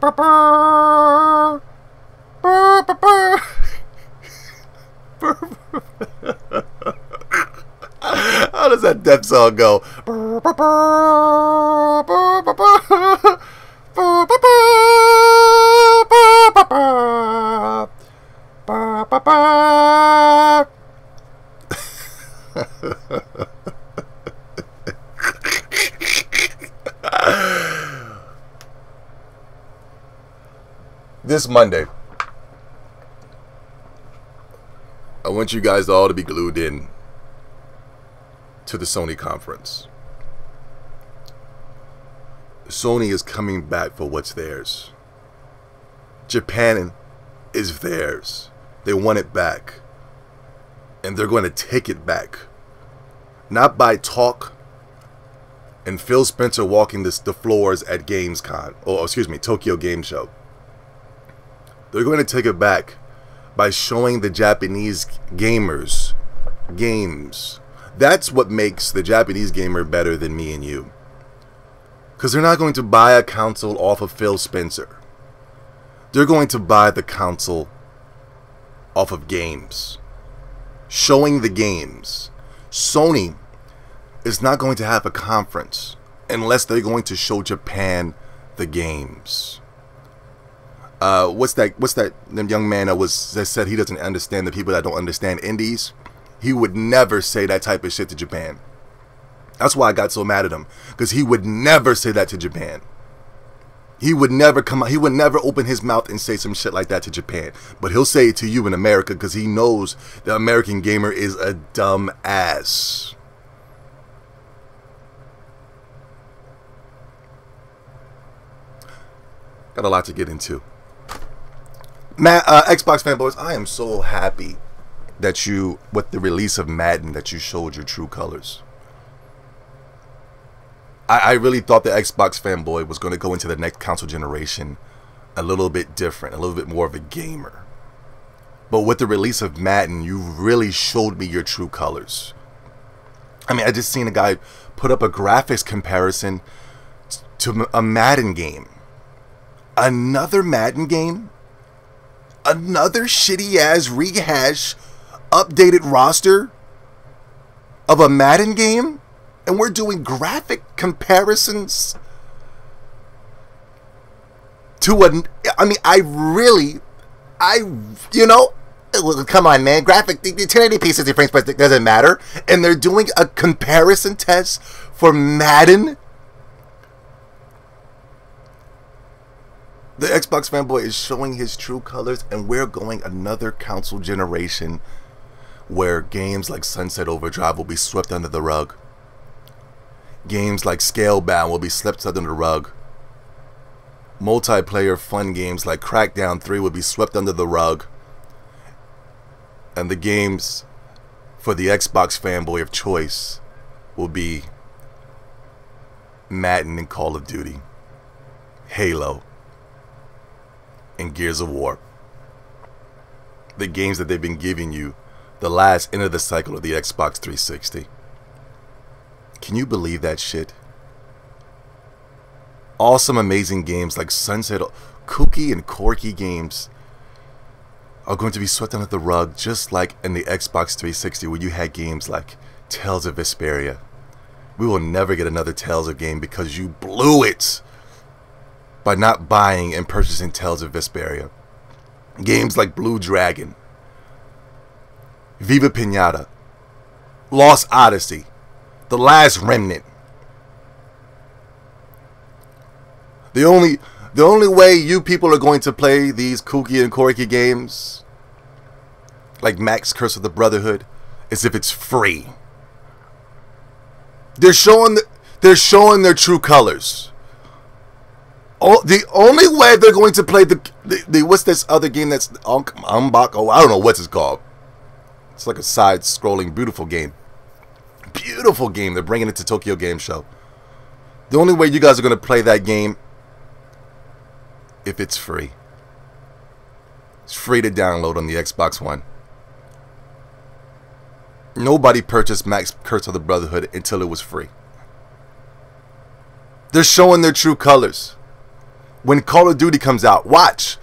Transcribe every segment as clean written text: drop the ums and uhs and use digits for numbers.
How does that death song go? This Monday, I want you guys all to be glued in to the Sony conference. Sony is coming back for what's theirs. Japan is theirs. They want it back. And they're going to take it back. Not by talk and Phil Spencer walking the floors at Gamescom, or excuse me, Tokyo Game Show. They're going to take it back by showing the Japanese gamers games. That's what makes the Japanese gamer better than me and you. Because they're not going to buy a console off of Phil Spencer. They're going to buy the console off of games. Showing the games. Sony is not going to have a conference unless they're going to show Japan the games. What's that young man that said he doesn't understand the people that don't understand indies? He would never say that type of shit to Japan. That's why I got so mad at him, because he would never say that to Japan. He would never come out, he would never open his mouth and say some shit like that to Japan. But he'll say it to you in America because he knows the American gamer is a dumb ass. Got a lot to get into. Xbox fanboys, I am so happy that you, with the release of Madden, that you showed your true colors. I really thought the Xbox fanboy was going to go into the next console generation a little bit different, a little bit more of a gamer. But with the release of Madden, you really showed me your true colors. I mean, I just seen a guy put up a graphics comparison to a Madden game. Another Madden game? Another shitty-ass rehash, updated roster of a Madden game? And we're doing graphic comparisons to a... I mean, you know... Come on, man. Graphic... The 1080p 60 frames per second doesn't matter. And they're doing a comparison test for Madden? The Xbox fanboy is showing his true colors, and we're going another console generation where games like Sunset Overdrive will be swept under the rug. Games like Scalebound will be swept under the rug. Multiplayer fun games like Crackdown 3 will be swept under the rug. And the games for the Xbox fanboy of choice will be Madden and Call of Duty, Halo, and Gears of War. The games that they've been giving you the last end of the cycle of the Xbox 360. Can you believe that shit? Awesome, amazing games like Sunset, kooky and quirky games are going to be swept under the rug, just like in the Xbox 360 where you had games like Tales of Vesperia. We will never get another Tales of game because you blew it by not buying and purchasing Tales of Vesperia. Games like Blue Dragon, Viva Pinata, Lost Odyssey, The Last Remnant. The only way you people are going to play these kooky and quirky games like Max Curse of the Brotherhood is if it's free. They're showing their true colors. The only way they're going to play the what's this other game that's Umbach? Oh, I don't know what it's called. It's like a side-scrolling, beautiful game. Beautiful game. They're bringing it to Tokyo Game Show. The only way you guys are going to play that game if it's free. It's free to download on the Xbox One. Nobody purchased Max Curse of the Brotherhood until it was free. They're showing their true colors. when Call of Duty comes out. Watch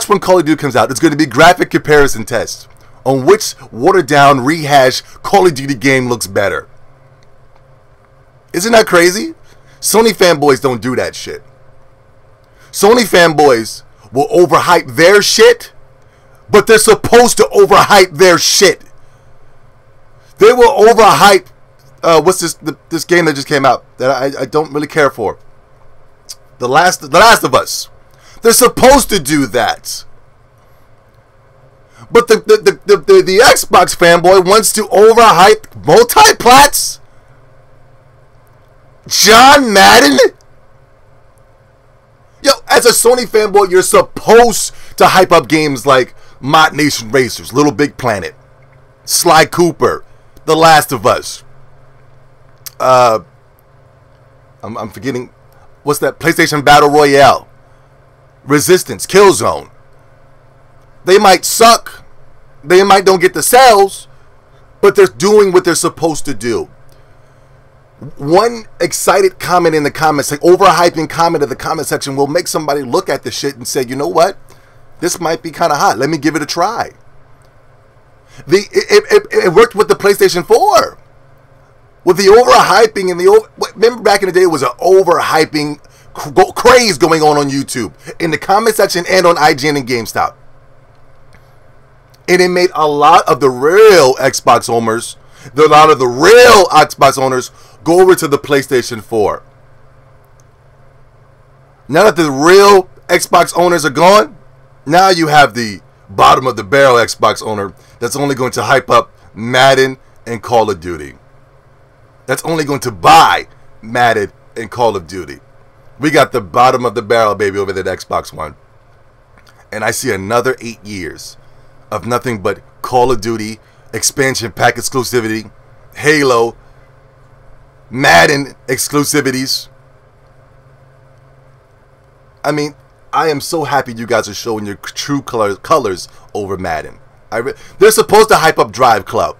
when Call of Duty comes out. It's going to be graphic comparison tests on which watered down, rehash Call of Duty game looks better. Isn't that crazy? Sony fanboys don't do that shit. Sony fanboys will overhype their shit, but they're supposed to overhype their shit. They will overhype what's this game that just came out that I don't really care for? The Last of Us. They're supposed to do that. But the Xbox fanboy wants to overhype multi-plats? John Madden? Yo, as a Sony fanboy, you're supposed to hype up games like Mod Nation Racers, Little Big Planet, Sly Cooper, The Last of Us. I'm forgetting, what's that? PlayStation Battle Royale, Resistance, Killzone. They might suck, they might don't get the sales, but they're doing what they're supposed to do. One excited comment in the comments, like overhyping comment in the comment section, will make somebody look at the shit and say, you know what? This might be kind of hot. Let me give it a try. It worked with the PlayStation 4. With the overhyping and remember back in the day, it was an overhyping craze going on YouTube in the comment section and on IGN and GameStop. And it made a lot of the real Xbox owners, go over to the PlayStation 4. Now that the real Xbox owners are gone, now you have the bottom of the barrel Xbox owner that's only going to hype up Madden and Call of Duty. That's only going to buy Madden and Call of Duty. We got the bottom of the barrel, baby, over there at Xbox One. And I see another 8 years of nothing but Call of Duty, expansion pack exclusivity, Halo, Madden exclusivities. I mean, I am so happy you guys are showing your true colors over Madden. They're supposed to hype up Drive Club.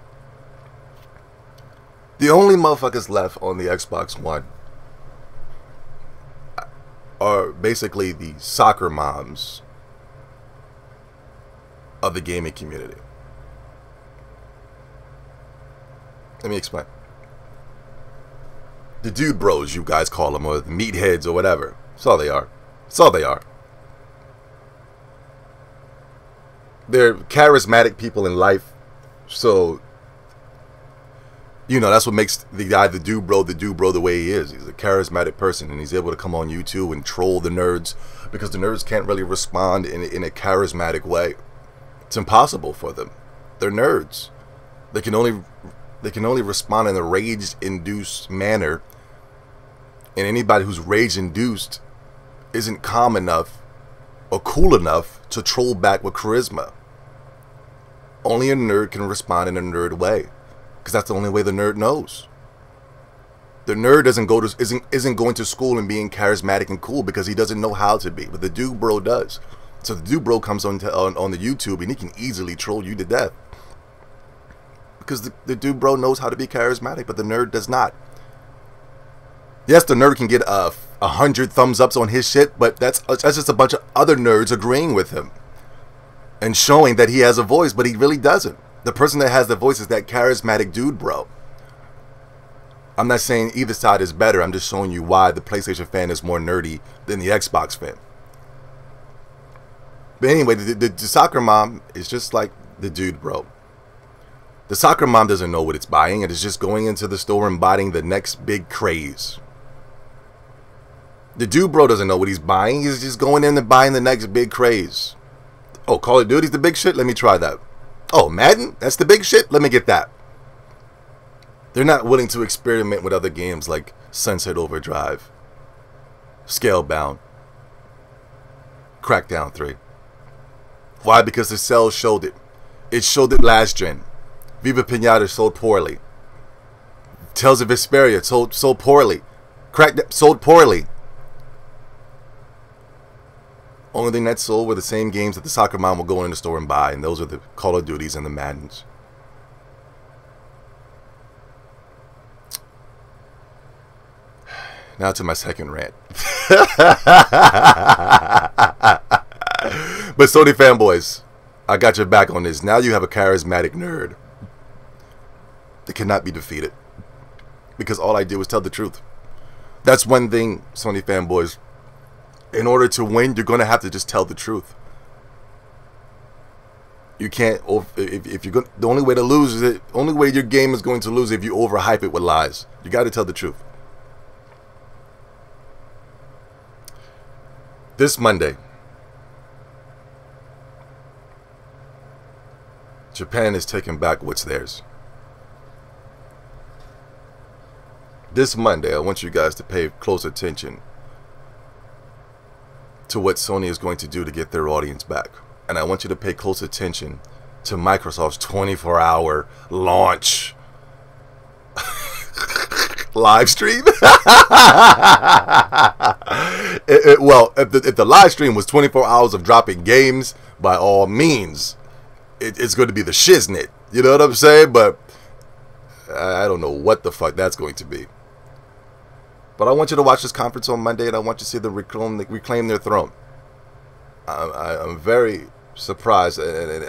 The only motherfuckers left on the Xbox One are basically the soccer moms of the gaming community. Let me explain. The dude bros, you guys call them, or the meatheads, or whatever. That's all they are. That's all they are. They're charismatic people in life, so you know that's what makes the guy the dude bro the way he is. He's a charismatic person, and he's able to come on YouTube and troll the nerds because the nerds can't really respond in a charismatic way. It's impossible for them. They're nerds. They can only respond in a rage-induced manner, and anybody who's rage-induced isn't calm enough or cool enough to troll back with charisma. Only a nerd can respond in a nerd way, because that's the only way the nerd knows. The nerd isn't going to school and being charismatic and cool because he doesn't know how to be, but the dude bro does. So the dude bro comes on the YouTube and he can easily troll you to death. Because the dude bro knows how to be charismatic, but the nerd does not. Yes, the nerd can get 100 thumbs ups on his shit, but that's just a bunch of other nerds agreeing with him and showing that he has a voice, but he really doesn't. The person that has the voice is that charismatic dude bro. I'm not saying either side is better. I'm just showing you why the PlayStation fan is more nerdy than the Xbox fan. But anyway, the soccer mom is just like the dude bro. The soccer mom doesn't know what it's buying, and it's just going into the store and buying the next big craze. The dude bro doesn't know what he's buying. He's just going in and buying the next big craze. Oh, Call of Duty's the big shit? Let me try that. Oh, Madden? That's the big shit? Let me get that. They're not willing to experiment with other games like Sunset Overdrive, Scalebound, Crackdown 3. Why? Because the sales showed it. It showed it last gen. Viva Pinata sold poorly. Tales of Vesperia sold poorly. Crackdown sold poorly. Only thing that sold were the same games that the soccer mom will go in the store and buy, and those are the Call of Duties and the Maddens. Now to my second rant. But Sony fanboys, I got your back on this. Now you have a charismatic nerd that cannot be defeated because all I did was tell the truth. That's one thing, Sony fanboys. In order to win, you're going to have to just tell the truth. You can't, if you're going, the only way to lose is it, only way your game is going to lose if you overhype it with lies. You got to tell the truth. This Monday, Japan is taking back what's theirs. This Monday, I want you guys to pay close attention to what Sony is going to do to get their audience back. And I want you to pay close attention to Microsoft's 24-hour launch live stream. Well, if the live stream was 24 hours of dropping games, by all means, it's going to be the shiznit. You know what I'm saying? But I don't know what the fuck that's going to be. But I want you to watch this conference on Monday, and I want you to see them reclaim their throne. I'm very surprised, and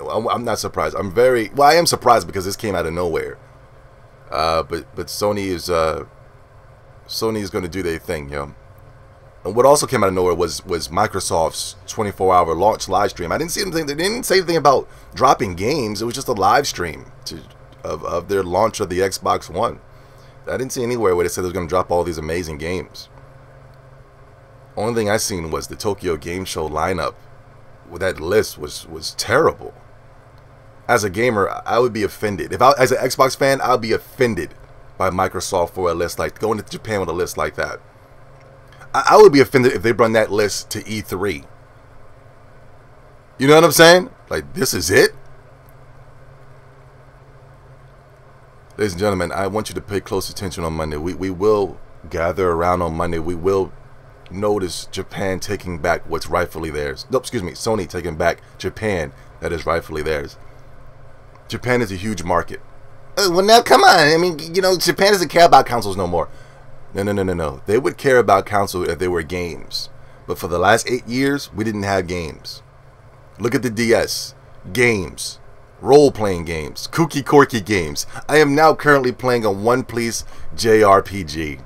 I'm not surprised. I am surprised because this came out of nowhere. But Sony is going to do their thing, yo. And what also came out of nowhere was Microsoft's 24-hour launch live stream. I didn't see anything. They didn't say anything about dropping games. It was just a live stream of their launch of the Xbox One. I didn't see anywhere where they said they were going to drop all these amazing games. Only thing I seen was the Tokyo Game Show lineup. Well, that list was terrible. As a gamer, I would be offended. As an Xbox fan, I'd be offended by Microsoft for a list like going to Japan with a list like that. I would be offended if they brought that list to E3. You know what I'm saying? Like, this is it? Ladies and gentlemen, I want you to pay close attention on Monday. We will gather around on Monday. We will notice Japan taking back what's rightfully theirs. No, excuse me, Sony taking back Japan that is rightfully theirs. Japan is a huge market. Well, now, come on. I mean, you know, Japan doesn't care about consoles no more. No. They would care about consoles if they were games. But for the last 8 years, we didn't have games. Look at the DS. Games. Role-playing games. Kooky Corky games. I am now currently playing a One Piece JRPG.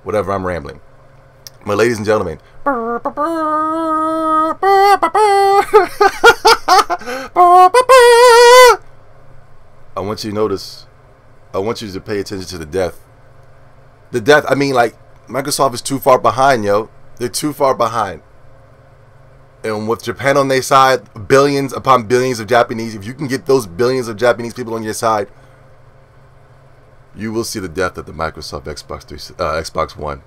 Whatever, I'm rambling. But ladies and gentlemen, I want you to notice, I want you to pay attention to the death. The death, I mean, like, Microsoft is too far behind, yo. They're too far behind. And with Japan on their side, billions upon billions of Japanese, if you can get those billions of Japanese people on your side, you will see the death of the Microsoft Xbox One.